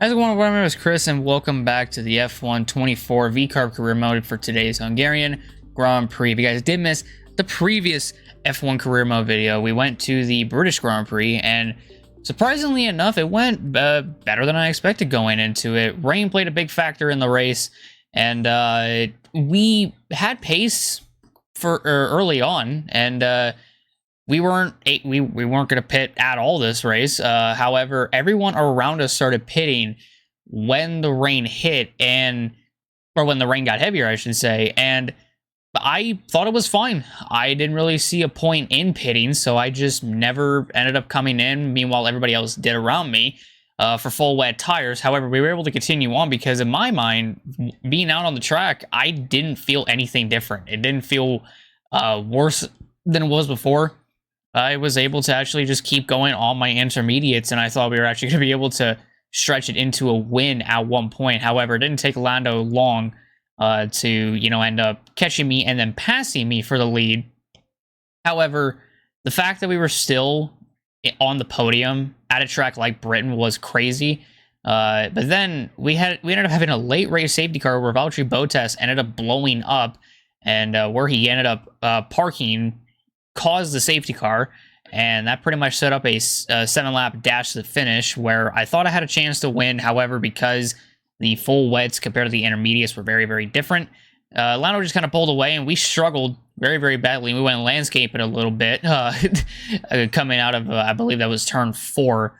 How's it going? My name is Chris, and welcome back to the F1 24 VCARB career mode for today's Hungarian Grand Prix. If you guys did miss the previous F1 career mode video, we went to the British Grand Prix, and surprisingly enough, it went better than I expected going into it. Rain played a big factor in the race, and we had pace for early on, and we weren't going to pit at all this race. However, everyone around us started pitting when the rain hit, or when the rain got heavier, I should say. And I thought it was fine. I didn't really see a point in pitting, so I just never ended up coming in. Meanwhile, everybody else did around me for full wet tires. However, we were able to continue on because, in my mind, being out on the track, I didn't feel anything different. It didn't feel worse than it was before. I was able to actually just keep going on my intermediates, and I thought we were actually going to be able to stretch it into a win at one point. However, it didn't take Lando long to, end up catching me and then passing me for the lead. However, the fact that we were still on the podium at a track like Britain was crazy. But then we ended up having a late race safety car where Valtteri Bottas ended up blowing up, and where he ended up parking caused the safety car, and that pretty much set up a 7-lap dash to the finish where I thought I had a chance to win. However, because the full wets compared to the intermediates were very, very different, Lando just kind of pulled away, and we struggled very, very badly. We went landscaping a little bit coming out of, I believe that was turn 4,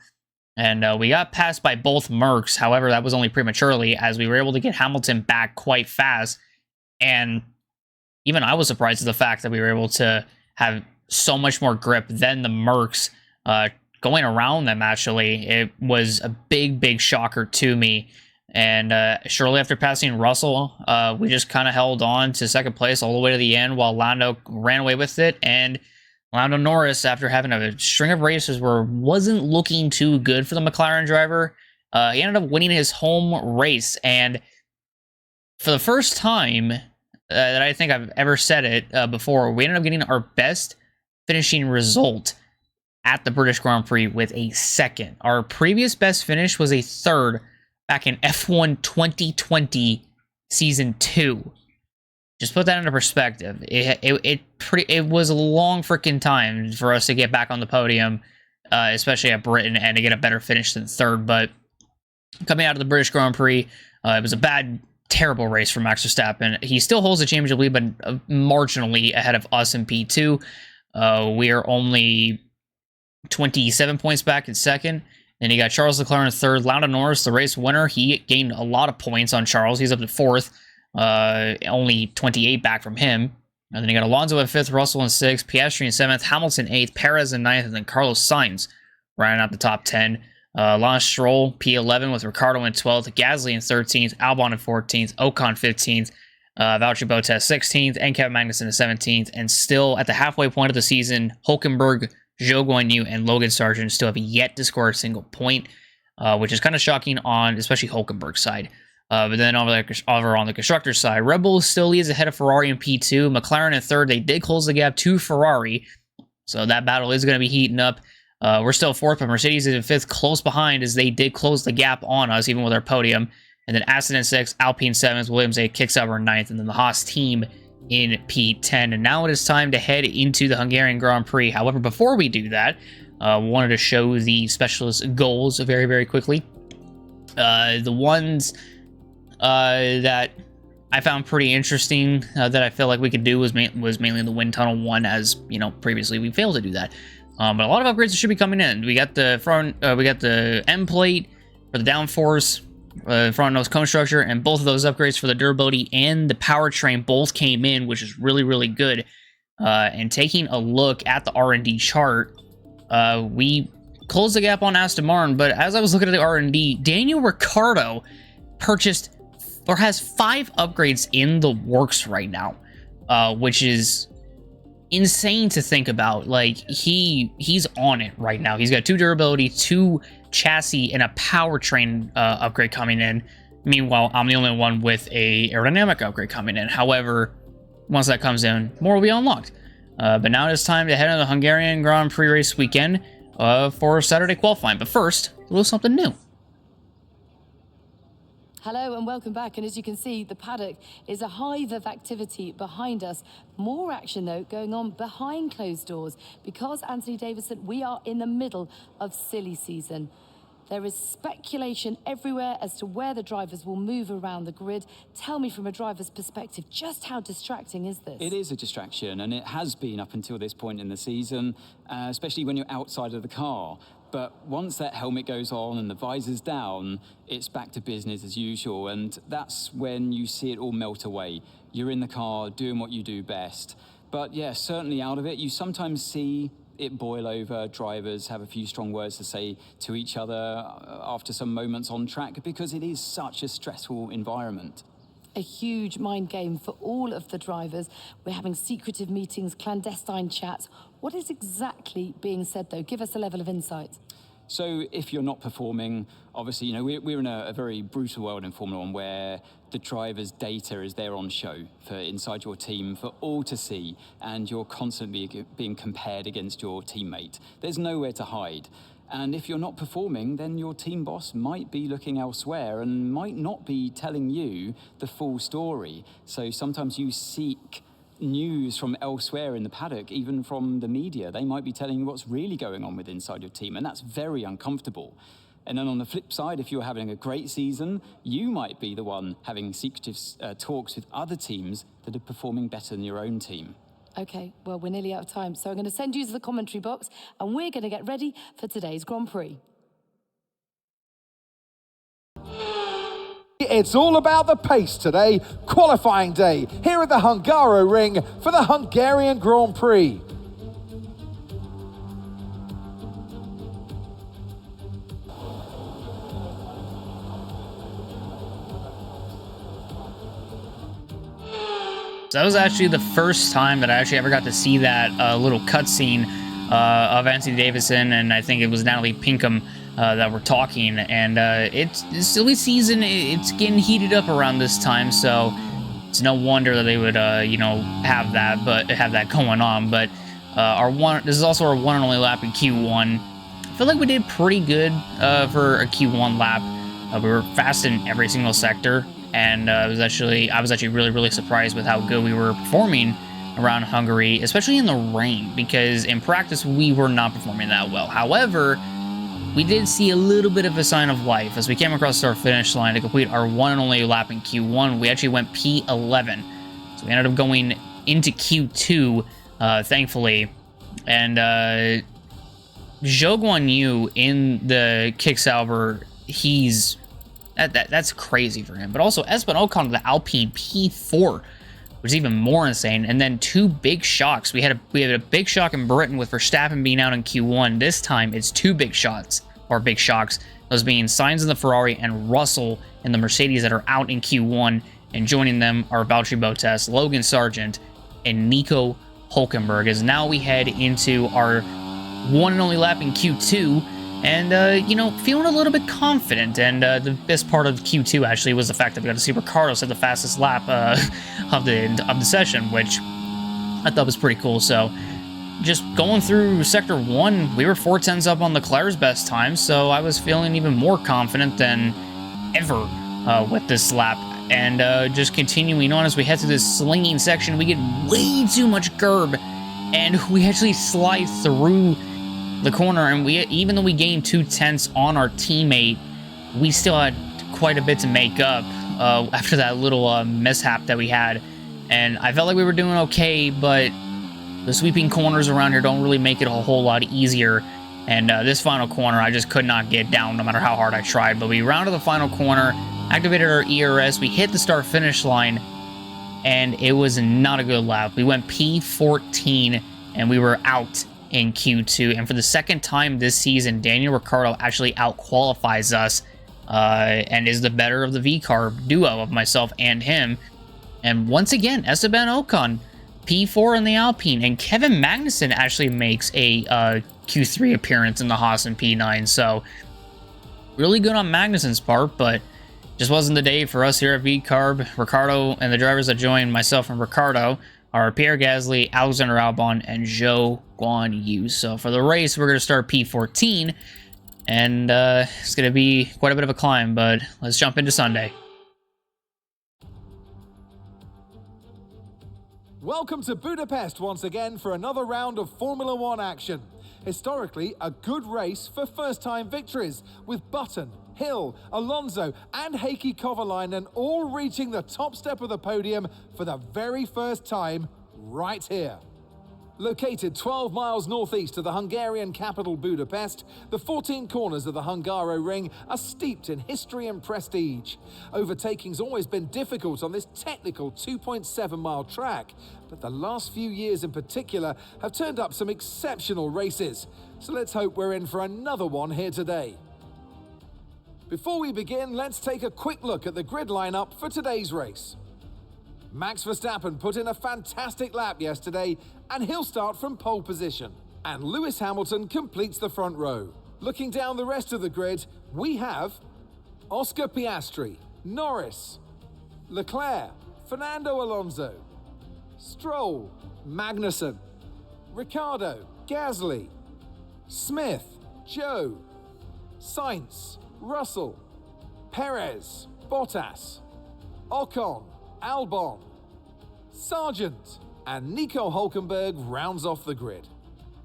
and we got passed by both Mercs. However, that was only prematurely, as we were able to get Hamilton back quite fast, and even I was surprised at the fact that we were able to have so much more grip than the Mercs going around them. Actually, it was a big shocker to me. And shortly after passing Russell, we just kind of held on to second place all the way to the end while Lando ran away with it. And Lando Norris, after having a string of races where wasn't looking too good for the McLaren driver, he ended up winning his home race. And for the first time that I think I've ever said it before, we ended up getting our best finishing result at the British Grand Prix with a second. Our previous best finish was a third back in F1 2020 Season 2. Just put that into perspective. It was a long freaking time for us to get back on the podium, especially at Britain, and to get a better finish than third. But coming out of the British Grand Prix, it was a terrible race for Max Verstappen. He still holds the championship lead, but marginally ahead of us in P2. We are only 27 points back in second. Then you got Charles Leclerc in third. Lando Norris, the race winner, he gained a lot of points on Charles. He's up to fourth, only 28 back from him. And then you got Alonso in fifth, Russell in sixth, Piastri in seventh, Hamilton eighth, Perez in ninth, and then Carlos Sainz rounding out the top 10. Lance Stroll, P11, with Ricciardo in 12th, Gasly in 13th, Albon in 14th, Ocon 15th, Valtteri Bottas 16th, and Kevin Magnussen in 17th. And still at the halfway point of the season, Hülkenberg, Zhou Guanyu, and Logan Sargent still have yet to score a single point, which is kind of shocking on especially Hülkenberg's side. But then over on the constructor's side, Red Bull still leads ahead of Ferrari in P2, McLaren in third. They did close the gap to Ferrari, so that battle is going to be heating up. We're still fourth, but Mercedes is in fifth, close behind, as they did close the gap on us, even with our podium. And then Aston in sixth, Alpine seventh, Williams eighth, kick sauber in ninth, and then the Haas team in P10. And now it is time to head into the Hungarian Grand Prix. However, before we do that, we wanted to show the specialist goals very, very quickly. The ones that I found pretty interesting that I feel like we could do was mainly the wind tunnel one, as previously we failed to do that. But a lot of upgrades should be coming in. We got the front, we got the M plate for the downforce, front nose cone structure, and both of those upgrades for the durability and the powertrain both came in, which is really, really good. And taking a look at the R&D chart, we closed the gap on Aston Martin, but as I was looking at the R&D, Daniel Ricciardo purchased or has 5 upgrades in the works right now, which is insane to think about. Like, he's on it right now. He's got 2 durability, 2 chassis, and a powertrain upgrade coming in. Meanwhile, I'm the only one with a aerodynamic upgrade coming in. However, once that comes in, more will be unlocked. But now it's time to head into the Hungarian Grand Prix race weekend for Saturday qualifying. But first, a little something new. Hello and welcome back, and as you can see, the paddock is a hive of activity behind us. More action though going on behind closed doors because, Anthony Davison, we are in the middle of silly season. There is speculation everywhere as to where the drivers will move around the grid. Tell me from a driver's perspective, just how distracting is this? It is a distraction, and it has been up until this point in the season, especially when you're outside of the car. But once that helmet goes on and the visor's down, it's back to business as usual, and that's when you see it all melt away. You're in the car doing what you do best. But yeah, certainly out of it, you sometimes see it boil over. Drivers have a few strong words to say to each other after some moments on track because it is such a stressful environment. A huge mind game for all of the drivers. We're having secretive meetings, clandestine chats. What is exactly being said, though? Give us a level of insight. So if you're not performing, obviously, you know, we're in a very brutal world in Formula One where the driver's data is there on show for inside your team for all to see, and you're constantly being compared against your teammate. There's nowhere to hide. And if you're not performing, then your team boss might be looking elsewhere and might not be telling you the full story. So sometimes you seek news from elsewhere in the paddock, even from the media. They might be telling you what's really going on with inside your team, and that's very uncomfortable. And then on the flip side, if you're having a great season, you might be the one having secretive talks with other teams that are performing better than your own team. Okay, well, we're nearly out of time, so I'm going to send you to the commentary box, and we're going to get ready for today's Grand Prix. It's all about the pace today, qualifying day, here at the Hungaroring for the Hungarian Grand Prix. So that was actually the first time that I actually ever got to see that little cutscene of Anthony Davison, and I think it was Natalie Pinkham that were talking. And it's silly season. It's getting heated up around this time, so it's no wonder that they would, you know, have that going on. But this is also our one and only lap in Q1. I feel like we did pretty good for a Q1 lap. We were fast in every single sector. And I was actually really surprised with how good we were performing around Hungary, especially in the rain, because in practice we were not performing that well. However, we did see a little bit of a sign of life as we came across our finish line to complete our one and only lap in Q1. We actually went P11, so we ended up going into Q2, thankfully. And Zhou Guanyu in the Kick Sauber, that's crazy for him. But also Esteban Ocon, the Alpine P4, was even more insane. And then two big shocks. We had a big shock in Britain with Verstappen being out in Q1. This time it's two big shocks. Those being Sainz in the Ferrari and Russell in the Mercedes that are out in Q1. And joining them are Valtteri Bottas, Logan Sargent, and Nico Hülkenberg. As now we head into our one and only lap in Q2. And, you know, feeling a little bit confident. And the best part of Q2, actually, was the fact that we got to see Ricciardo set the fastest lap of the session, which I thought was pretty cool. So, just going through Sector 1, we were 4/10s up on Leclerc's best time, so I was feeling even more confident than ever with this lap. And just continuing on as we head to this slinging section, we get way too much curb, and we actually slide through the corner, and even though we gained 2/10 on our teammate, we still had quite a bit to make up after that little mishap that we had. And I felt like we were doing okay, but the sweeping corners around here don't really make it a whole lot easier. And this final corner, I just could not get down no matter how hard I tried. But we rounded the final corner, activated our ERS, we hit the start-finish line, and it was not a good lap. We went P14, and we were out in Q2, and for the second time this season, Daniel Ricciardo actually out-qualifies us and is the better of the VCARB duo of myself and him. And once again, Esteban Ocon, P4 in the Alpine, and Kevin Magnussen actually makes a Q3 appearance in the Haas and P9, so really good on Magnussen's part, but just wasn't the day for us here at VCARB. Ricciardo and the drivers that joined myself and Ricciardo are Pierre Gasly, Alexander Albon, and Zhou Guanyu. So for the race, we're going to start P14, and it's going to be quite a bit of a climb, but let's jump into Sunday. Welcome to Budapest once again for another round of Formula One action. Historically, a good race for first-time victories, with Button, Hill, Alonso and Heikki Kovalainen all reaching the top step of the podium for the very first time right here. Located 12 miles northeast of the Hungarian capital Budapest, the 14 corners of the Hungaroring are steeped in history and prestige. Overtaking's always been difficult on this technical 2.7-mile track, but the last few years in particular have turned up some exceptional races. So let's hope we're in for another one here today. Before we begin, let's take a quick look at the grid lineup for today's race. Max Verstappen put in a fantastic lap yesterday, and he'll start from pole position. And Lewis Hamilton completes the front row. Looking down the rest of the grid, we have Oscar Piastri, Norris, Leclerc, Fernando Alonso, Stroll, Magnussen, Ricciardo, Gasly, Smith, Joe, Sainz, Russell, Perez, Bottas, Ocon, Albon, Sargent, and Nico Hülkenberg rounds off the grid.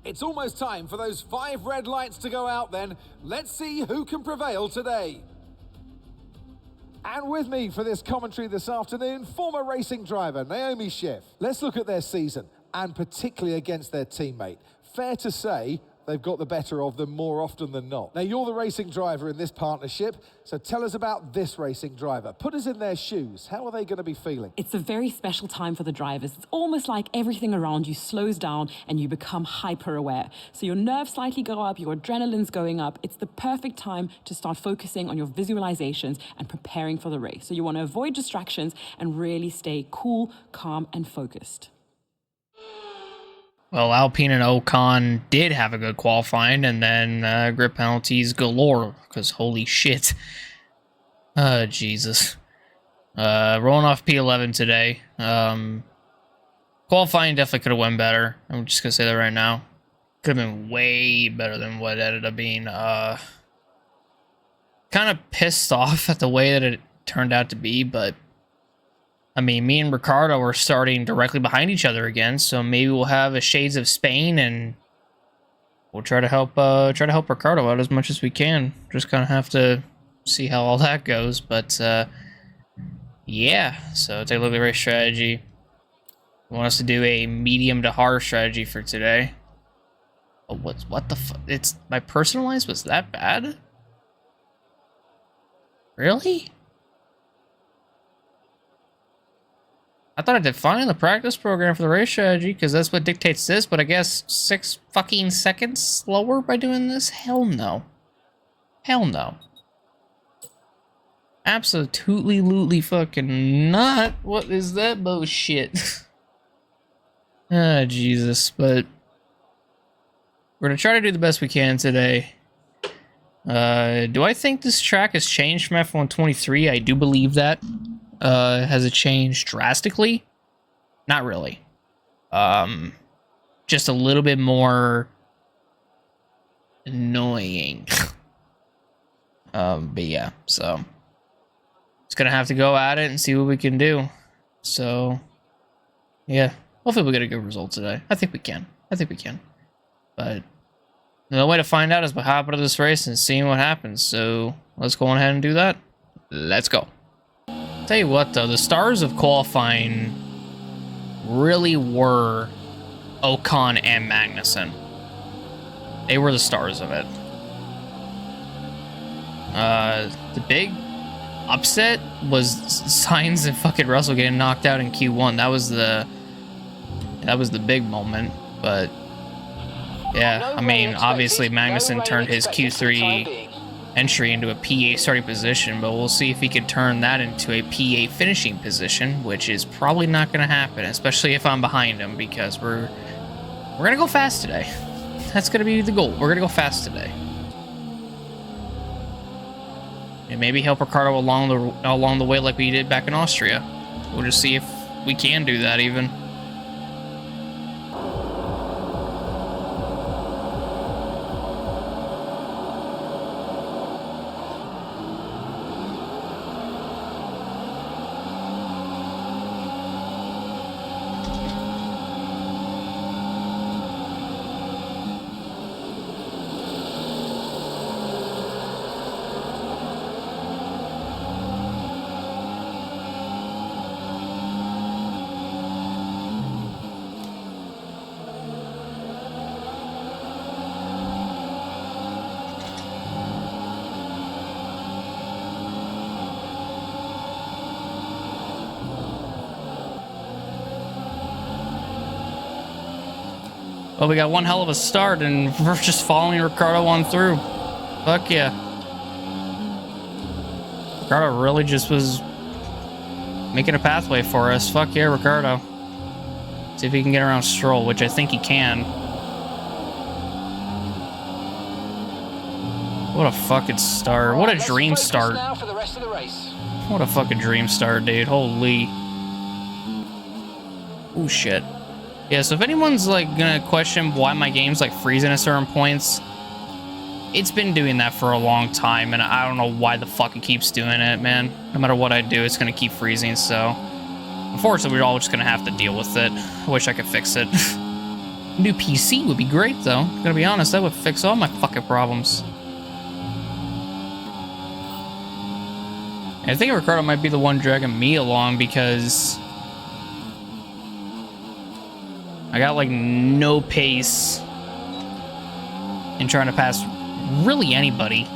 It's almost time for those 5 red lights to go out then. Let's see who can prevail today. And with me for this commentary this afternoon, former racing driver Naomi Schiff. Let's look at their season, and particularly against their teammate. Fair to say, they've got the better of them more often than not. Now, you're the racing driver in this partnership, so tell us about this racing driver. Put us in their shoes. How are they going to be feeling? It's a very special time for the drivers. It's almost like everything around you slows down and you become hyper-aware. So your nerves slightly go up, your adrenaline's going up. It's the perfect time to start focusing on your visualizations and preparing for the race. So you want to avoid distractions and really stay cool, calm, and focused. Well, Alpine and Ocon did have a good qualifying, and then grip penalties galore, because holy shit. Jesus. Rolling off P11 today. Qualifying definitely could have went better. I'm just going to say that right now. Could have been way better than what it ended up being. Kind of pissed off at the way that it turned out to be, but I mean, me and Ricardo are starting directly behind each other again, so maybe we'll have a Shades of Spain, and we'll try to help Ricardo out as much as we can. Just kind of have to see how all that goes, but yeah. So take a look at the race strategy. We want us to do a medium to hard strategy for today. Oh, what the fuck? It's my personalized was that bad? Really? I thought I did fine in the practice program for the race strategy, because that's what dictates this, but I guess 6 fucking seconds slower by doing this? Hell no. Hell no. Absolutely fucking not. What is that bullshit? Ah, Jesus. But we're gonna try to do the best we can today. Do I think this track has changed from F123? I do believe that. Has it changed drastically? Not really. Just a little bit more annoying. But yeah, so it's gonna have to go at it and see what we can do. So yeah, hopefully we get a good result today. I think we can. But the only way to find out is by hopping into this race and seeing what happens. So let's go on ahead and do that. Let's go. Tell you what, though, the stars of qualifying really were Ocon and Magnussen. They were the stars of it. The big upset was Sainz and fucking Russell getting knocked out in Q1. That was the big moment. But yeah, I mean, obviously Magnussen turned his Q3 entry into a P8 starting position, but we'll see if he can turn that into a P8 finishing position, which is probably not going to happen, especially if I'm behind him, because we're going to go fast today. That's going to be the goal. We're going to go fast today. And maybe help Ricardo along the way like we did back in Austria. We'll just see if we can do that even. Well, we got one hell of a start, and we're just following Ricardo on through. Fuck yeah. Ricardo really just was making a pathway for us. Fuck yeah, Ricardo. See if he can get around Stroll, which I think he can. What a fucking start. What a dream start. Now for the rest of the race. What a fucking dream start, dude. Holy. Oh, shit. Yeah, so if anyone's, like, gonna question why my game's, like, freezing at certain points, it's been doing that for a long time, and I don't know why the fuck it keeps doing it, man. No matter what I do, it's gonna keep freezing, so... Unfortunately, we're all just gonna have to deal with it. I wish I could fix it. New PC would be great, though. Gonna be honest, that would fix all my fucking problems. And I think Ricardo might be the one dragging me along because... I got, like, no pace in trying to pass really anybody.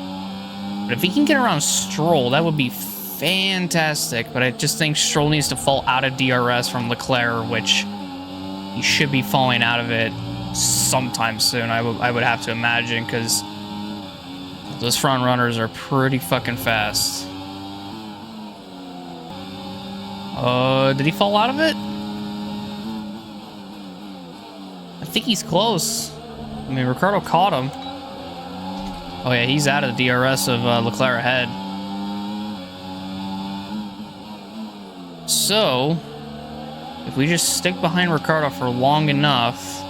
But if he can get around Stroll, that would be fantastic. But I just think Stroll needs to fall out of DRS from Leclerc, which he should be falling out of it sometime soon, I would have to imagine, because those front runners are pretty fucking fast. Did he fall out of it? I think he's close. I mean, Ricardo caught him. Oh yeah, he's out of the DRS of Leclerc ahead. So, if we just stick behind Ricardo for long enough,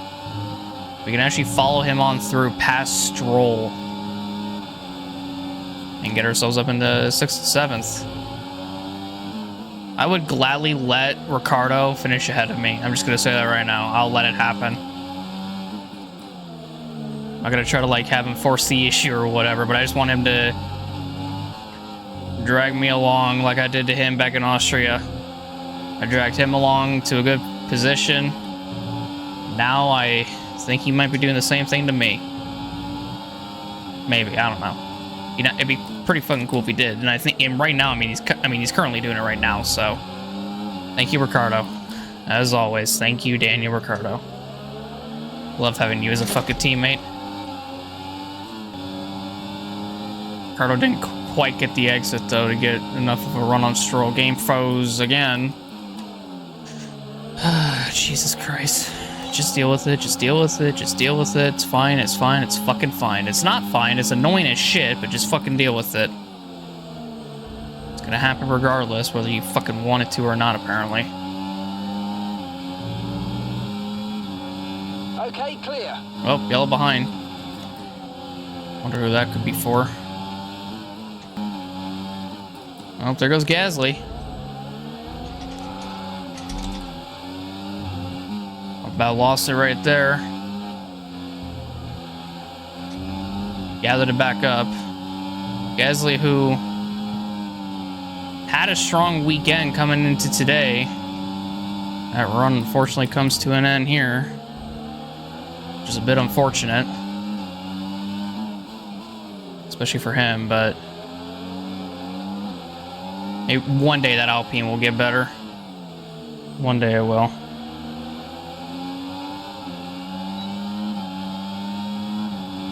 we can actually follow him on through past Stroll and get ourselves up into 6th and 7th. I would gladly let Ricardo finish ahead of me. I'm just gonna say that right now. I'll let it happen. I'm not gonna try to like have him force the issue or whatever, but I just want him to drag me along like I did to him back in Austria. I dragged him along to a good position. Now I think he might be doing the same thing to me. Maybe, I don't know. You know, it'd be pretty fucking cool if he did. And I think, and right now, I mean, he's currently doing it right now. So, thank you, Ricardo. As always, thank you, Daniel Ricciardo. Love having you as a fucking teammate. Ricardo didn't quite get the exit, though, to get enough of a run on Stroll. Game froze again. Jesus Christ. Just deal with it, just deal with it, just deal with it. It's fine, it's fine, it's fucking fine. It's not fine, it's annoying as shit, but just fucking deal with it. It's gonna happen regardless, whether you fucking want it to or not, apparently. Okay, clear. Oh, yellow behind. Wonder who that could be for. Oh, there goes Gasly. About lost it right there. Gathered it back up. Gasly, who had a strong weekend coming into today. That run unfortunately comes to an end here, which is a bit unfortunate, especially for him, but maybe one day that Alpine will get better. One day it will.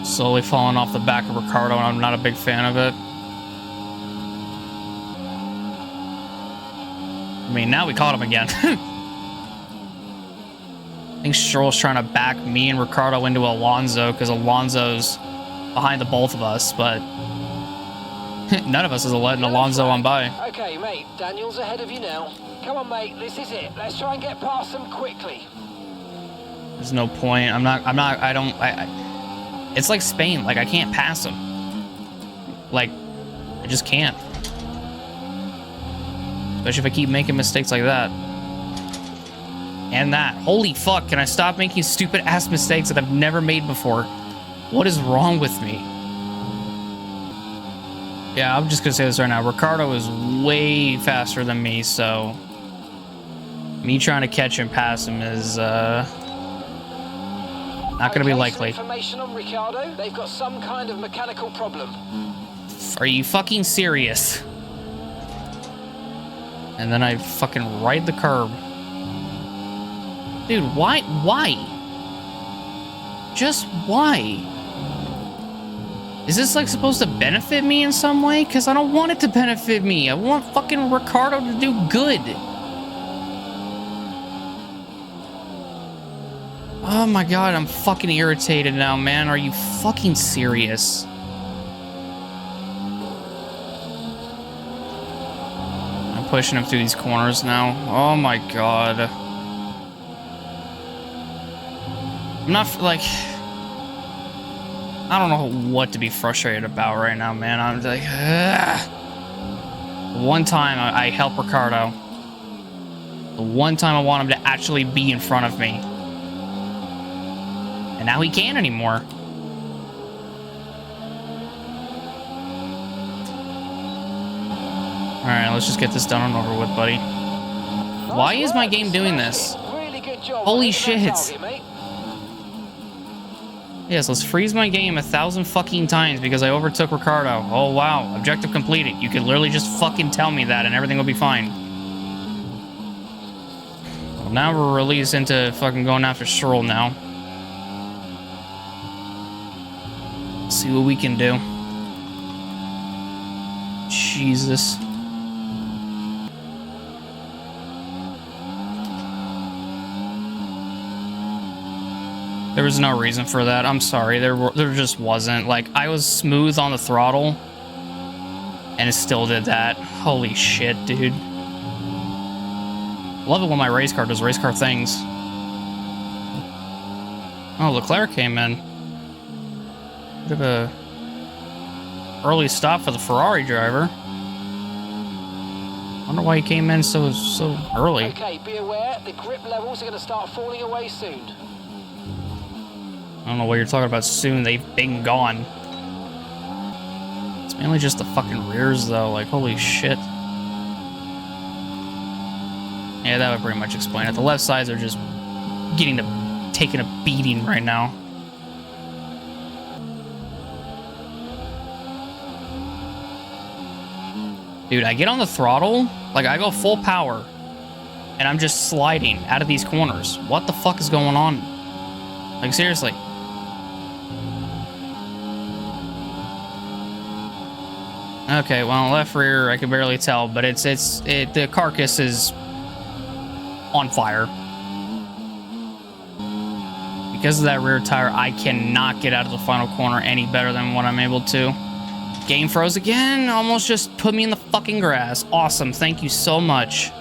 Slowly falling off the back of Ricardo, and I'm not a big fan of it. I mean, now we caught him again. I think Stroll's trying to back me and Ricardo into Alonso because Alonso's behind the both of us, but none of us is letting Alonso on by. Okay, mate, Daniel's ahead of you now. Come on, mate, this is it. Let's try and get past them quickly. There's no point. It's like Spain. Like, I can't pass him. Like, I just can't. Especially if I keep making mistakes like that. And that. Holy fuck, can I stop making stupid ass mistakes that I've never made before? What is wrong with me? Yeah, I'm just gonna say this right now. Ricardo is way faster than me, so me trying to catch and pass him is not going to be likely. Information on Ricciardo. They've got some kind of mechanical problem. Are you fucking serious? And then I fucking ride the curb. Dude, why? Just why? Is this like supposed to benefit me in some way? Because I don't want it to benefit me. I want fucking Ricardo to do good. Oh my god, I'm fucking irritated now, man. Are you fucking serious? I'm pushing him through these corners now. Oh my god. I'm not, like... I don't know what to be frustrated about right now, man. I'm like... Ugh. One time I help Ricardo. The one time I want him to actually be in front of me. And now he can't anymore. Alright, let's just get this done and over with, buddy. Why is my game doing this? Holy shit. Yes, let's freeze my game 1,000 fucking times because I overtook Ricardo. Oh wow, objective completed. You could literally just fucking tell me that and everything will be fine. Well, now we're released into fucking going after Stroll now. See what we can do. Jesus. There was no reason for that. I'm sorry. There just wasn't. Like, I was smooth on the throttle and it still did that. Holy shit, dude. Love it when my race car does race car things. Oh, Leclerc came in. Bit of a early stop for the Ferrari driver. Wonder why he came in so early. Okay, be aware, the grip levels are going to start falling away soon. I don't know what you're talking about soon. They've been gone. It's mainly just the fucking rears, though. Like, holy shit. Yeah, that would pretty much explain it. The left sides are just taking a beating right now. Dude, I get on the throttle, like I go full power, and I'm just sliding out of these corners. What the fuck is going on? Like, seriously. Okay, well, left rear, I can barely tell, but the carcass is on fire. Because of that rear tire, I cannot get out of the final corner any better than what I'm able to. Game froze again, almost just put me in the fucking grass. Awesome, thank you so much.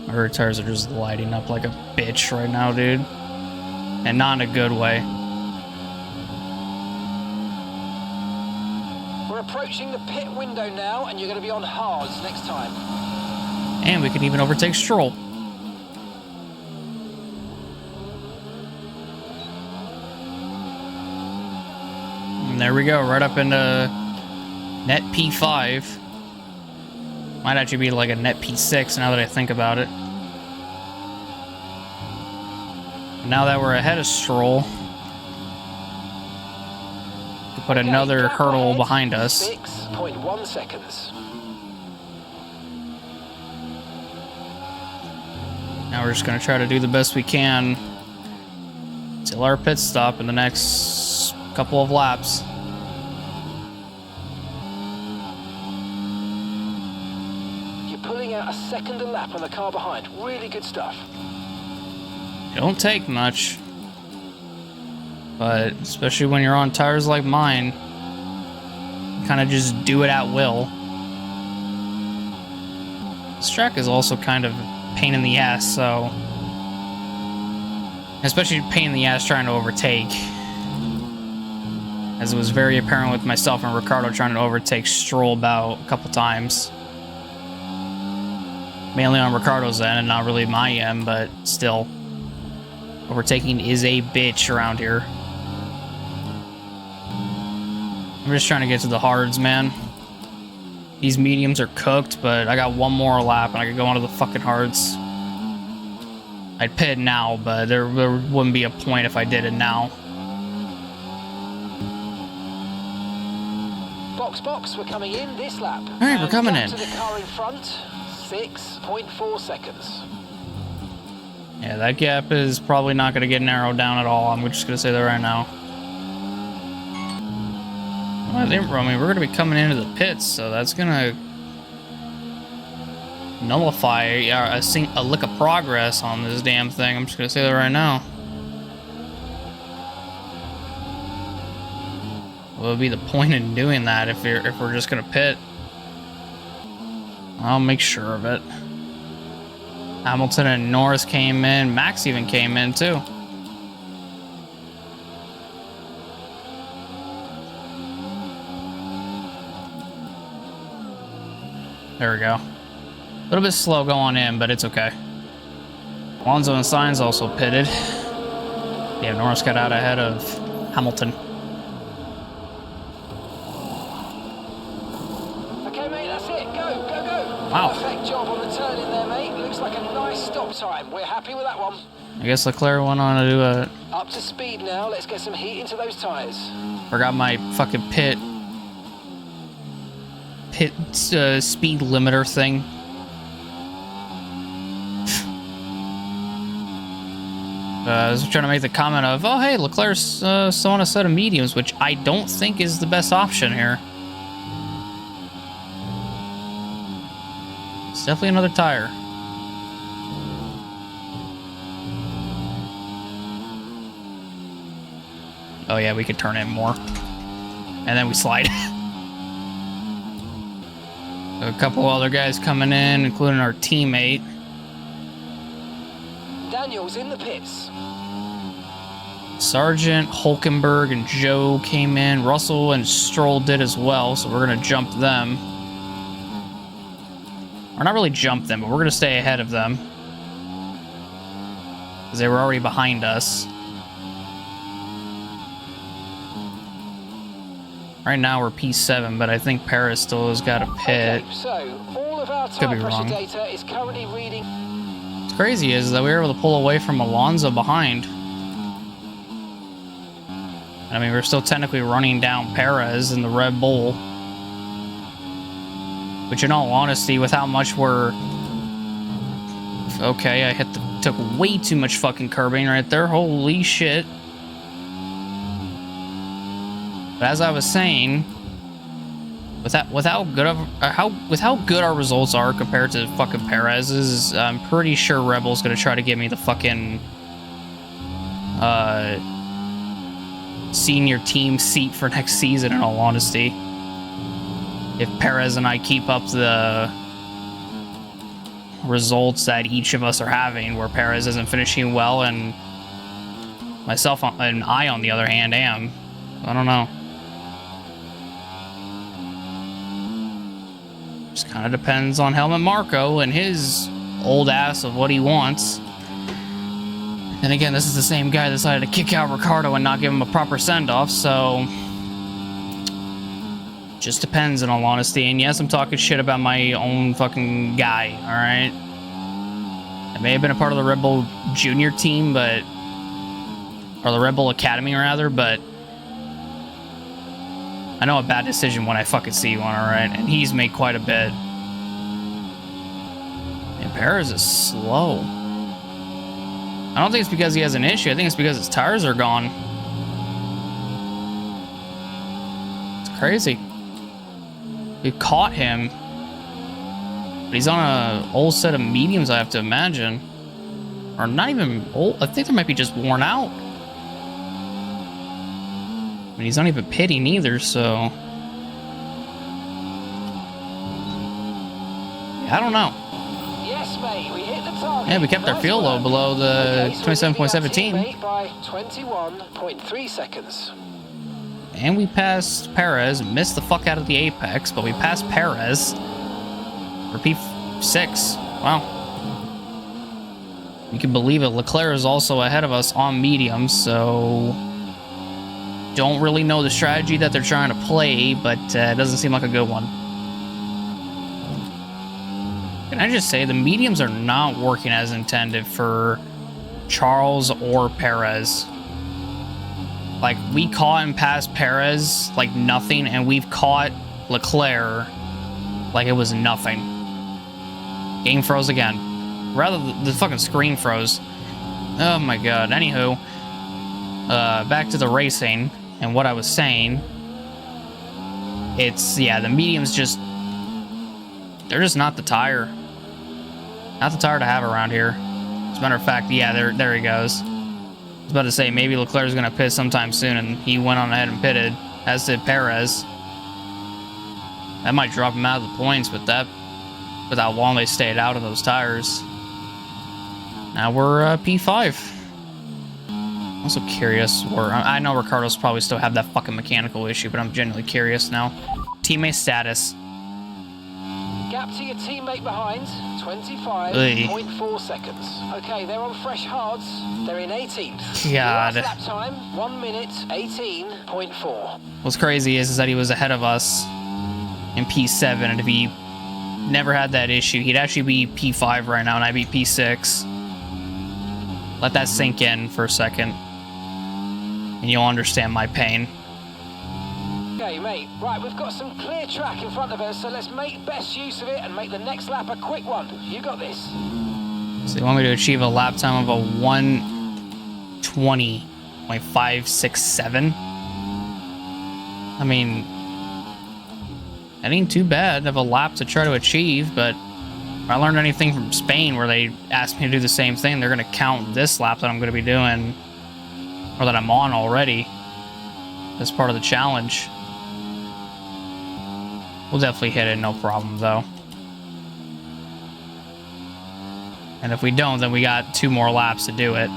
My rear tires are just lighting up like a bitch right now, dude. And not in a good way. We're approaching the pit window now, and you're going to be on hards next time. And we can even overtake Stroll. And there we go, right up into net P5. Might actually be like a net P6 now that I think about it. Now that we're ahead of Stroll, we put another hurdle behind us. 6.1 seconds. Now we're just going to try to do the best we can till our pit stop in the next couple of laps. You're pulling out a second a lap on the car behind. Really good stuff. It don't take much, but especially when you're on tires like mine, you kind of just do it at will. This track is also kind of a pain in the ass, so especially pain in the ass trying to overtake, as it was very apparent with myself and Ricardo trying to overtake Stroll about a couple times. Mainly on Ricardo's end and not really my end, but still. Overtaking is a bitch around here. I'm just trying to get to the hards, man. These mediums are cooked, but I got one more lap and I could go onto the fucking hards. I'd pit now, but there wouldn't be a point if I did it now. Box, we're coming in this lap. Alright, we're coming in. To the car in front, 6.4 seconds. Yeah, that gap is probably not going to get narrowed down at all. I'm just going to say that right now. Well, I mean, we're going to be coming into the pits, so that's going to nullify a lick of progress on this damn thing. I'm just going to say that right now. What would be the point in doing that if we're just going to pit? I'll make sure of it. Hamilton and Norris came in. Max even came in too. There we go. A little bit slow going in, but it's okay. Alonso and SAINZ also pitted. Yeah, Norris got out ahead of Hamilton. Okay, mate, that's it. Go, go, go. Wow. Perfect job on the turn in there, mate. Looks like a nice stop time. We're happy with that one. I guess Leclerc went on to do a... Up to speed now. Let's get some heat into those tyres. Forgot my fucking pit speed limiter thing. I was trying to make the comment of, oh hey, Leclerc's still on a set of mediums, which I don't think is the best option here. It's definitely another tire. Oh yeah, we could turn in more. And then we slide. A couple other guys coming in, including our teammate. Daniel's in the pits. Sargent, Hulkenberg, and Joe came in. Russell and Stroll did as well, so we're going to jump them. Or not really jump them, but we're going to stay ahead of them. Because they were already behind us. Right now we're P7, but I think Paris still has got a pit. Okay, so all of our Could be tire pressure wrong. data is currently reading. What's crazy is that we were able to pull away from Alonso behind. I mean, we're still technically running down Perez in the Red Bull. Which in all honesty, with how much we're... Okay, I took way too much fucking curbing right there. Holy shit. But as I was saying, with how good our results are compared to fucking Perez's, I'm pretty sure Red Bull's gonna try to give me the fucking senior team seat for next season, in all honesty. If Perez and I keep up the results that each of us are having, where Perez isn't finishing well and myself and I, on the other hand, am. I don't know. Just kind of depends on Helmut Marko and his old ass of what he wants. And again, this is the same guy that decided to kick out Ricardo and not give him a proper send-off, so... Just depends, in all honesty. And yes, I'm talking shit about my own fucking guy, alright? I may have been a part of the Red Bull Junior team, but... Or the Red Bull Academy, rather, but... I know a bad decision when I fucking see one, alright? And he's made quite a bit. And Perez is slow. I don't think it's because he has an issue. I think it's because his tires are gone. It's crazy. We caught him. But he's on an old set of mediums, I have to imagine. Or not even old. I think they might be just worn out. I mean, he's not even pitting either, so... I don't know. Yes, mate, we hit the target. Yeah, we kept our fuel load below the 27.17. By 21.3 seconds. And we passed Perez, missed the fuck out of the apex, but we passed Perez for P6. Wow. You can believe it, Leclerc is also ahead of us on medium, so don't really know the strategy that they're trying to play, but it doesn't seem like a good one. Can I just say, the mediums are not working as intended for Charles or Perez. Like, we caught and passed Perez like nothing, and we've caught Leclerc like it was nothing. Game froze again. Rather, the fucking screen froze. Oh my god. Anywho, back to the racing and what I was saying. It's, yeah, the mediums just, they're just not the tire. Not the tire to have around here. As a matter of fact, yeah, there he goes. I was about to say, maybe Leclerc's going to pit sometime soon, and he went on ahead and pitted, as did Perez. That might drop him out of the points with that, with how long they stayed out of those tires. Now we're P5. Also curious, or I know Ricardo's probably still have that fucking mechanical issue, but I'm genuinely curious now. Teammate status. Gap to your teammate behind, 25.4 seconds. Okay, they're on fresh hards. They're in 18th. God. Lap time, 1 minute, 18.4. What's crazy is that he was ahead of us in P7, and if he never had that issue, he'd actually be P5 right now, and I'd be P6. Let that sink in for a second, and you'll understand my pain. Okay, mate. Right, we've got some clear track in front of us, so let's make best use of it and make the next lap a quick one. You got this. So you want me to achieve a lap time of a 1:20.567? I mean, that ain't too bad of a lap to try to achieve, but if I learned anything from Spain where they asked me to do the same thing, they're going to count this lap that I'm going to be doing, or that I'm on already, as part of the challenge. We'll definitely hit it, no problem, though. And if we don't, then we got 2 more laps to do it.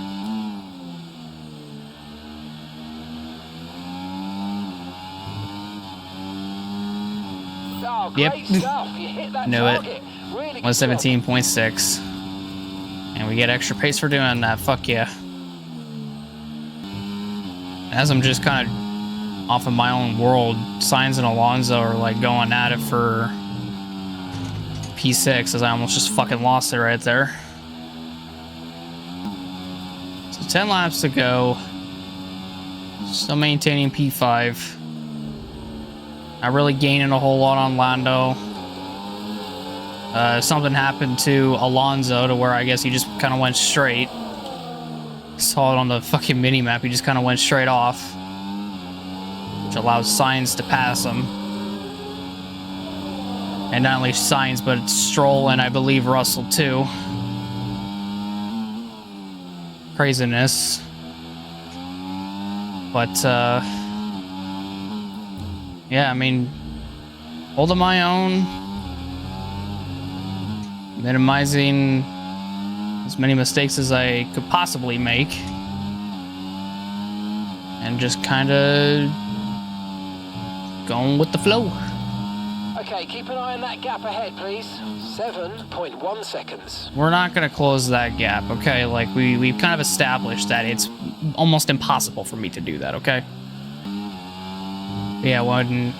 Oh, Yep. great stuff. You hit that Knew it. target. Really good 117.6. And we get extra pace for doing that. Fuck yeah. As I'm just kind of off of my own world, Sainz and Alonso are like going at it for P6, as I almost just fucking lost it right there. So 10 laps to go. Still maintaining P5. Not really gaining a whole lot on Lando. Something happened to Alonso to where I guess he just kind of went straight. Saw it on the fucking mini-map. He just kind of went straight off, which allows Sainz to pass him. And not only Sainz, but Stroll and I believe Russell too. Craziness. But, yeah, I mean, holding my own, minimizing as many mistakes as I could possibly make, and just kind of going with the flow. Okay, keep an eye on that gap ahead, please. 7.1 seconds. We're not going to close that gap, okay? Like, we've kind of established that it's almost impossible for me to do that, okay? Yeah, when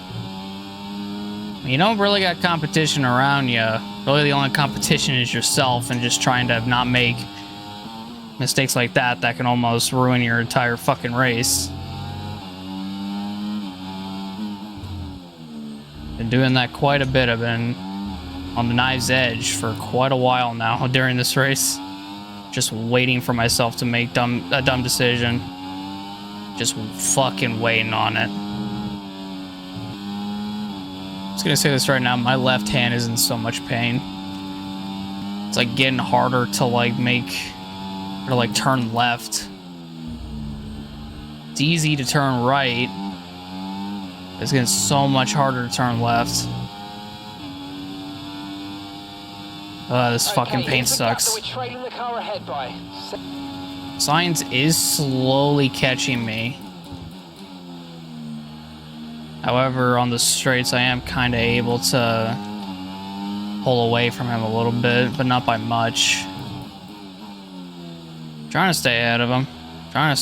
you don't really got competition around you, really the only competition is yourself, and just trying to not make mistakes like that can almost ruin your entire fucking race. Been doing that quite a bit. I've been on the knife's edge for quite a while now during this race. Just waiting for myself to make a dumb decision. Just fucking waiting on it. I'm just gonna say this right now, my left hand is in so much pain. It's like getting harder to like turn left. It's easy to turn right. It's getting so much harder to turn left. This fucking pain sucks. We're trailing the car ahead by. Sainz is slowly catching me. However, on the straights, I am kind of able to pull away from him a little bit, but not by much. Trying to stay ahead of him. Trying to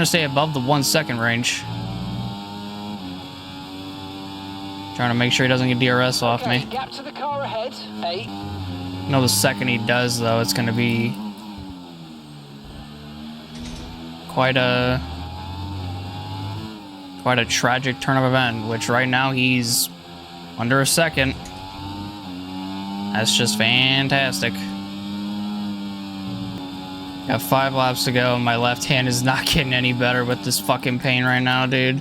stay above the 1 second range. Trying to make sure he doesn't get DRS off me. Gap to the car ahead. 8. You know, the second he does, though, it's going to be quite a tragic turn of event, which right now he's under a second. That's just fantastic. Got 5 laps to go. My left hand is not getting any better with this fucking pain right now, dude.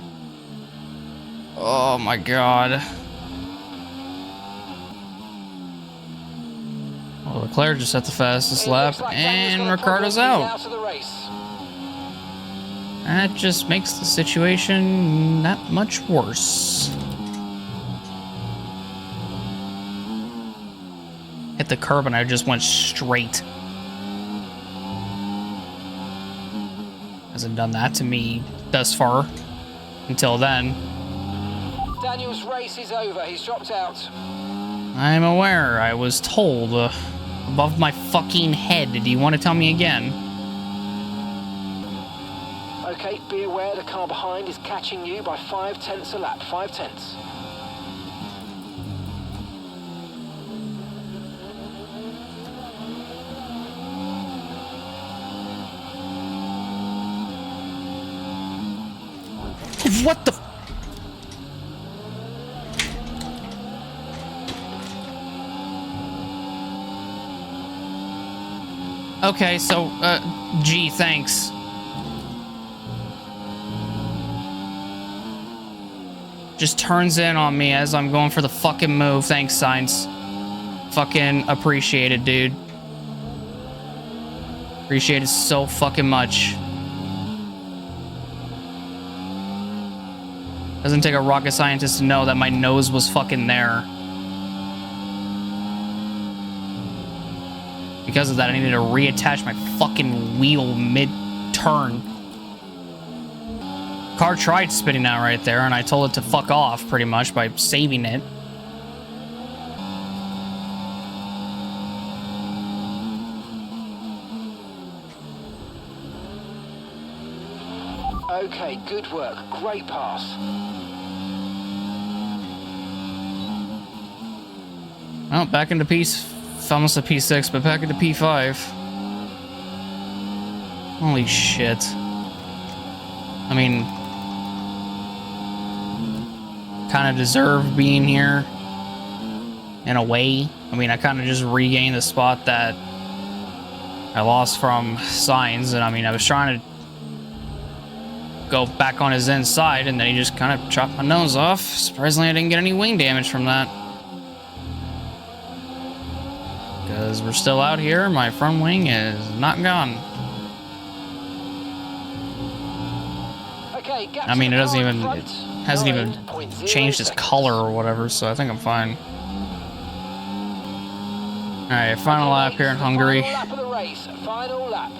Oh my god. Well, Leclerc just had the fastest lap, and Ricciardo's out. That just makes the situation that much worse. Hit the curb and I just went straight. Hasn't done that to me thus far. Until then. Daniel's race is over. He's dropped out. I'm aware. I was told. Above my fucking head. Do you want to tell me again? Okay, be aware the car behind is catching you by 0.5 a lap. 0.5. What the? Okay, so, gee, thanks. Just turns in on me as I'm going for the fucking move. Thanks, SAINZ. Fucking appreciate it, dude. Appreciate it so fucking much. Doesn't take a rocket scientist to know that my nose was fucking there. Because of that, I needed to reattach my fucking wheel mid-turn. Car tried spinning out right there, and I told it to fuck off, pretty much, by saving it. Okay, good work. Great pass. Well, back into almost a P6, but back into P5. Holy shit. I mean, kind of deserve being here in a way. I mean, I kind of just regained the spot that I lost from SAINZ, and I mean, I was trying to go back on his inside, and then he just kind of chopped my nose off. Surprisingly, I didn't get any wing damage from that. Because we're still out here, my front wing is not gone. Okay, I mean, it doesn't even, it hasn't even changed its color or whatever, so I think I'm fine. Alright, final lap here in Hungary. Final lap of the race. Final lap.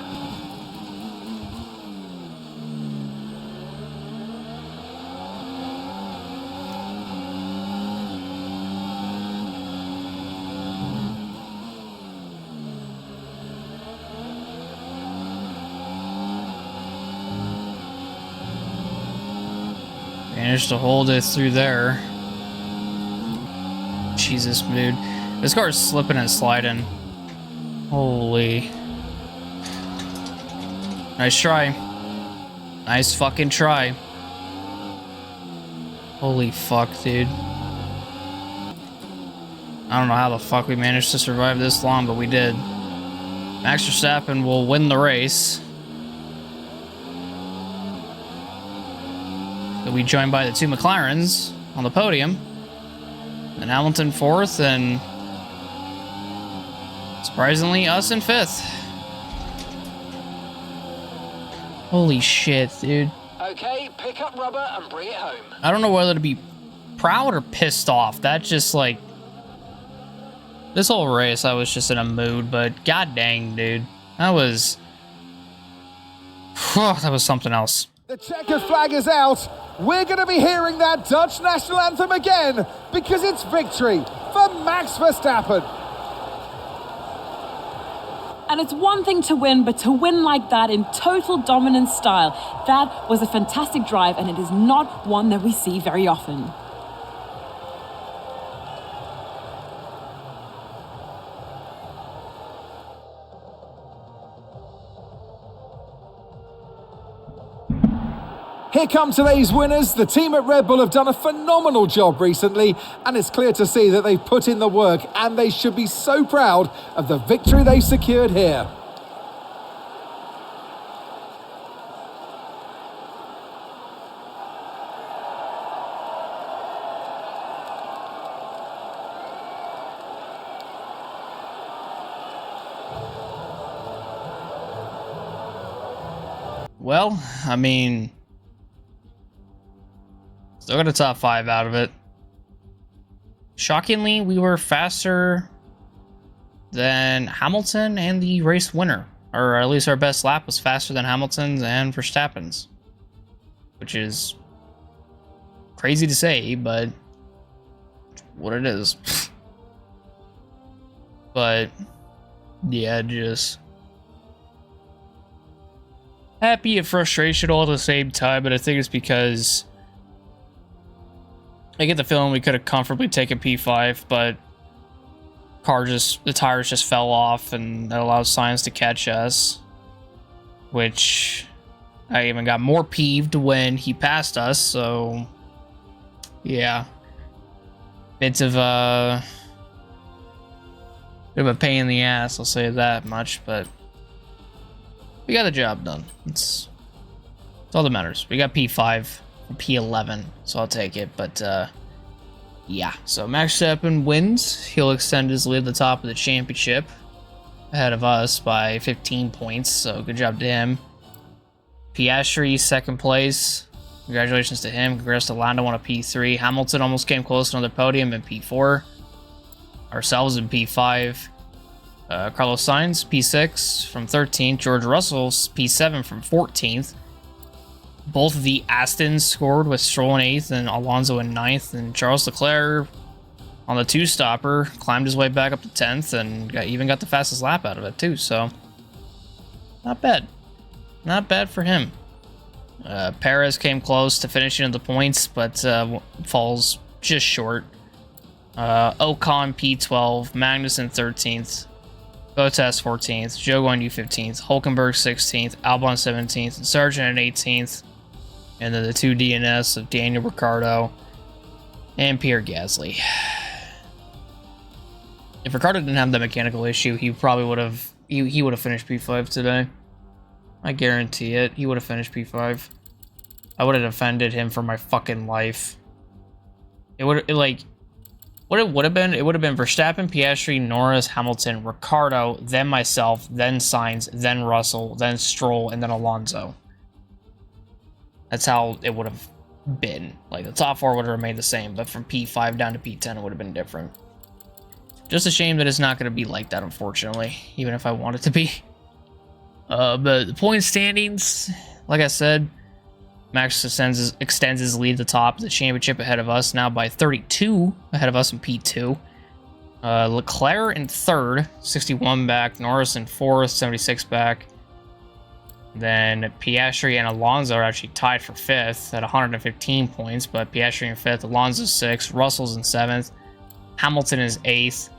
Managed to hold it through there. Jesus, dude. This car is slipping and sliding. Holy. Nice try. Nice fucking try. Holy fuck, dude. I don't know how the fuck we managed to survive this long, but we did. Max Verstappen will win the race. We joined by the 2 McLarens on the podium, and Hamilton 4th, and surprisingly us in 5th. Holy shit, dude. Okay, pick up rubber and bring it home. I don't know whether to be proud or pissed off. That just like, this whole race I was just in a mood, but god dang, dude. That was something else. The checkered flag is out. We're going to be hearing that Dutch national anthem again because it's victory for Max Verstappen. And it's one thing to win, but to win like that in total dominant style, that was a fantastic drive, and it is not one that we see very often. Here come today's winners. The team at Red Bull have done a phenomenal job recently, and it's clear to see that they've put in the work, and they should be so proud of the victory they secured here. Well, I mean, still got a top 5 out of it. Shockingly, we were faster than Hamilton and the race winner. Or at least our best lap was faster than Hamilton's and Verstappen's. Which is crazy to say, but what it is. But yeah, just happy and frustration all at the same time, but I think it's because I get the feeling we could have comfortably taken P5, but the tires just fell off, and that allows SAINZ to catch us, which I even got more peeved when he passed us, so yeah. Bit of a pain in the ass, I'll say that much, but we got the job done. It's all that matters. We got P5, P11, so I'll take it, but yeah. So Max Verstappen wins. He'll extend his lead at the top of the championship ahead of us by 15 points, so good job to him. Piastri, second place. Congratulations to him. Congrats to Lando on a P3. Hamilton almost came close to another podium in P4. Ourselves in P5. Carlos Sainz, P6 from 13th. George Russell's P7 from 14th. Both of the Astons scored with Stroll in 8th and Alonso in 9th. And Charles Leclerc on the 2-stopper climbed his way back up to 10th and even got the fastest lap out of it too. So not bad. Not bad for him. Perez came close to finishing in the points, but falls just short. Ocon P12, Magnussen 13th, Bottas 14th, Zhou Guanyu 15th, Hulkenberg 16th, Albon 17th, and Sargent 18th. And then the 2 DNS of Daniel Ricciardo and Pierre Gasly. If Ricciardo didn't have that mechanical issue, he probably would have he would have finished P5 today. I guarantee it. He would have finished P5. I would have defended him for my fucking life. It would have been Verstappen, Piastri, Norris, Hamilton, Ricciardo, then myself, then Sainz, then Russell, then Stroll, and then Alonso. That's how it would have been. Like, the top 4 would have remained the same, but from P5 down to P10 it would have been different. Just a shame that it's not going to be like that, unfortunately, even if I want it to be. But the point standings, like I said, Max extends his lead at the top of the championship ahead of us, now by 32 ahead of us in P2. Leclerc in 3rd, 61 back. Norris in 4th, 76 back. Then Piastri and Alonso are actually tied for 5th at 115 points, but Piastri in 5th, Alonso's 6th, Russell's in 7th, Hamilton is 8th,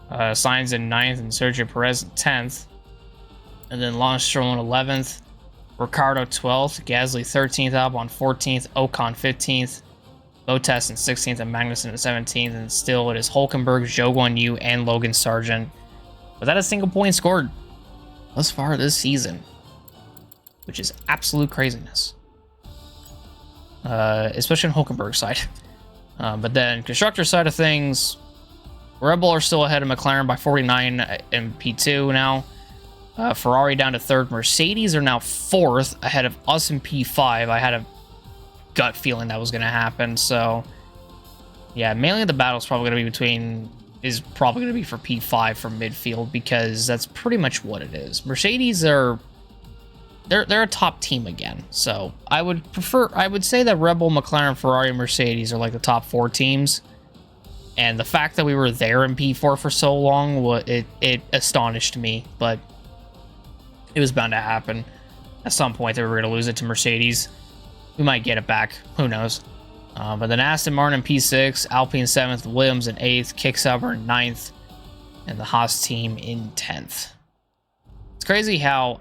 Sainz in 9th, and Sergio Perez in 10th. And then Lance Stroll in 11th, Ricciardo 12th, Gasly 13th, Albon 14th, Ocon 15th, Bottas in 16th, and Magnussen in 17th. And still it is Hulkenberg, Zhou Guanyu, and Logan Sargent without a single point scored thus far this season, which is absolute craziness. Especially on Hulkenberg's side. But then constructor side of things, Red Bull are still ahead of McLaren by 49 in P2 now. Ferrari down to 3rd. Mercedes are now 4th ahead of us in P5. I had a gut feeling that was going to happen. So, yeah, mainly the battle is probably going to be for P5 from midfield, because that's pretty much what it is. Mercedes they're a top team again. So I would say that Red Bull, McLaren, Ferrari, and Mercedes are like the top 4 teams. And the fact that we were there in P4 for so long, it astonished me, but it was bound to happen. At some point, they were going to lose it to Mercedes. We might get it back. Who knows? But then Aston Martin in P6, Alpine 7th, Williams in 8th, Kicksauber in 9th, and the Haas team in 10th. It's crazy how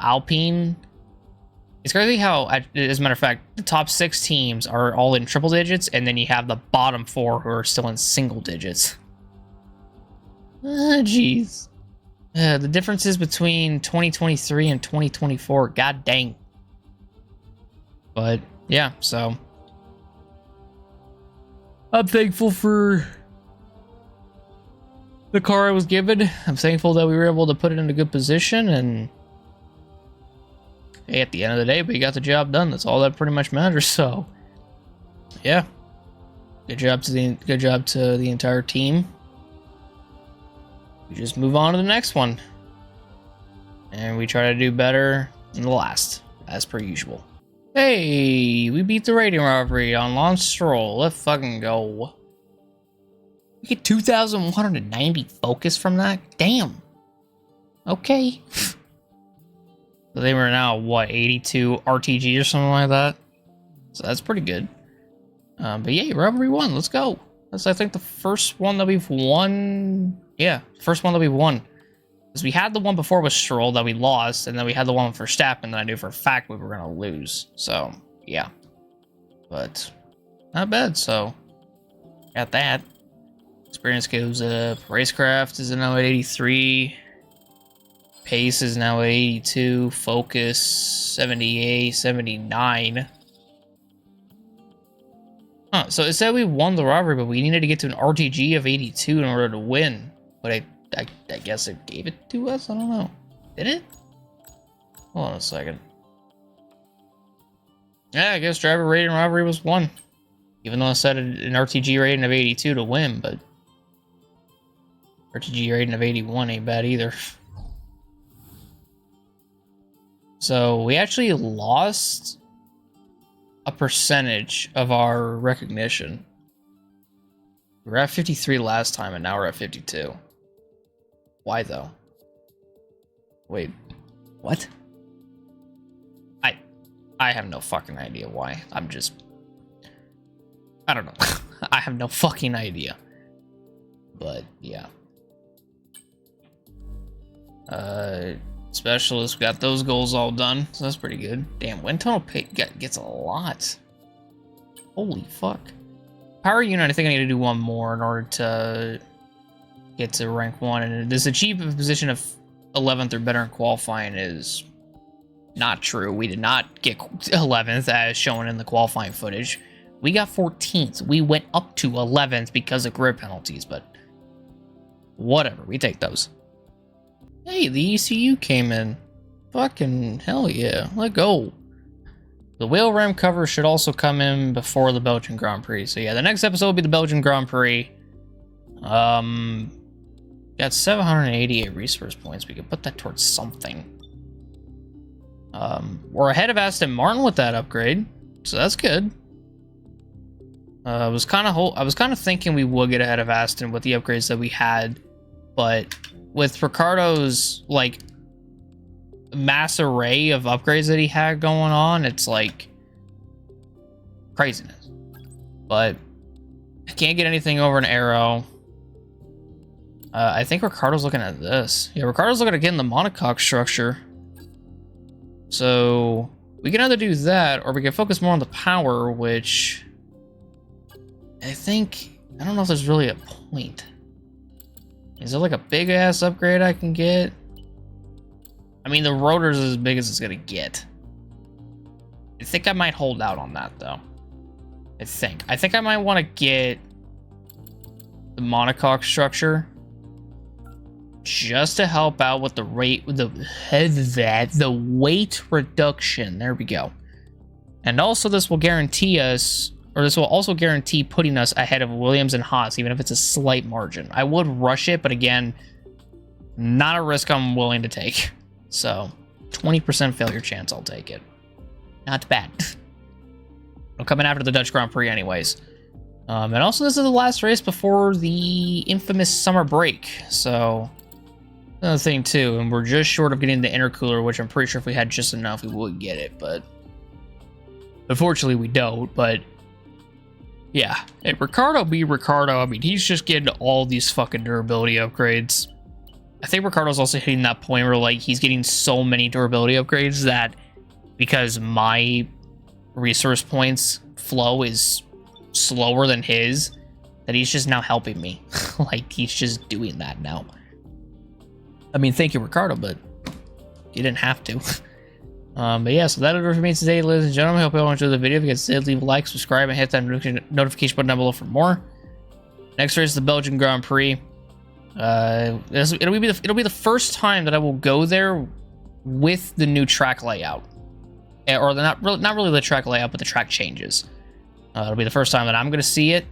as a matter of fact, the top 6 teams are all in triple digits, and then you have the bottom 4 who are still in single digits. Jeez. The differences between 2023 and 2024, god dang. But yeah, so I'm thankful for the car I was given. I'm thankful that we were able to put it in a good position, and hey, at the end of the day, we got the job done. That's all that pretty much matters. So, yeah, good job to the entire team. We just move on to the next one, and we try to do better than the last, as per usual. Hey, we beat the rating robbery on Lance Stroll. Let's fucking go. We get 2,190 focus from that? Damn. Okay. So they were now, what, 82 RTG or something like that? So that's pretty good. But yeah, robbery 1, let's go. That's, I think, the first one that we've won. Yeah, first one that we won. Because we had the one before with Stroll that we lost, and then we had the one for Verstappen that I knew for a fact we were going to lose. So, yeah. But, not bad, so, got that. Experience goes up. Racecraft is now at 83. Pace is now at 82. Focus, 78, 79. Huh, so it said we won the robbery, but we needed to get to an RTG of 82 in order to win. But I guess it gave it to us? I don't know. Did it? Hold on a second. Yeah, I guess driver rating robbery was 1. Even though I set an RTG rating of 82 to win, but RTG rating of 81 ain't bad either. So we actually lost a percentage of our recognition. We were at 53 last time, and now we're at 52. Why, though? Wait, what? I have no fucking idea why. I don't know. I have no fucking idea. But, yeah. Specialist, got those goals all done, so that's pretty good. Damn, wind tunnel gets a lot. Holy fuck. Power unit, I think I need to do one more in order to get to rank 1, and this achieve a position of 11th or better in qualifying is not true. We did not get 11th as shown in the qualifying footage. We got 14th. We went up to 11th because of grid penalties, but whatever, we take those. Hey, the ECU came in. Fucking hell yeah, let go. The wheel rim cover should also come in before the Belgian Grand Prix. So yeah, the next episode will be the Belgian Grand Prix. Got 788 resource points. We could put that towards something. We're ahead of Aston Martin with that upgrade, so that's good. I was kind of thinking we would get ahead of Aston with the upgrades that we had, but with Ricciardo's like mass array of upgrades that he had going on, it's like craziness. But I can't get anything over an arrow. I think Ricciardo's looking at this. Yeah, Ricciardo's looking at getting the monocoque structure. So we can either do that, or we can focus more on the power, which I don't know if there's really a point. Is there like a big ass upgrade I can get? I mean, the rotor's as big as it's gonna get. I think I might hold out on that though. I think I might want to get the monocoque structure just to help out with the weight reduction. There we go. And also this will guarantee us, or this will also guarantee putting us ahead of Williams and Haas, even if it's a slight margin. I would rush it, but again, not a risk I'm willing to take. So 20% failure chance, I'll take it. Not bad. I'm coming after the Dutch Grand Prix anyways. And also this is the last race before the infamous summer break. So another thing too, and we're just short of getting the intercooler, which I'm pretty sure if we had just enough, we would get it, but unfortunately we don't. But yeah, hey, Ricciardo be Ricciardo. I mean, he's just getting all these fucking durability upgrades. I think Ricciardo's also hitting that point where like he's getting so many durability upgrades that because my resource points flow is slower than his, that he's just now helping me. Like he's just doing that now. I mean, thank you, Ricciardo, but you didn't have to. But yeah, so that'll do it for me today, ladies and gentlemen. I hope you all enjoyed the video. If you guys did, leave a like, subscribe, and hit that notification button down below for more. Next race is the Belgian Grand Prix. It'll be the first time that I will go there with the new track layout. or not really the track layout, but the track changes. It'll be the first time that I'm going to see it.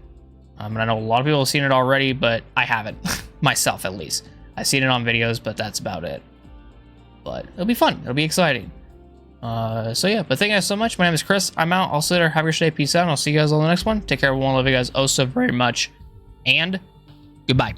And I know a lot of people have seen it already, but I haven't, myself at least. I've seen it on videos, but that's about it. But it'll be fun. It'll be exciting. So yeah, but thank you guys so much. My name is Chris. I'm out. I'll see you later. Have a good day. Peace out. And I'll see you guys on the next one. Take care, everyone. Love you guys oh so very much. And goodbye.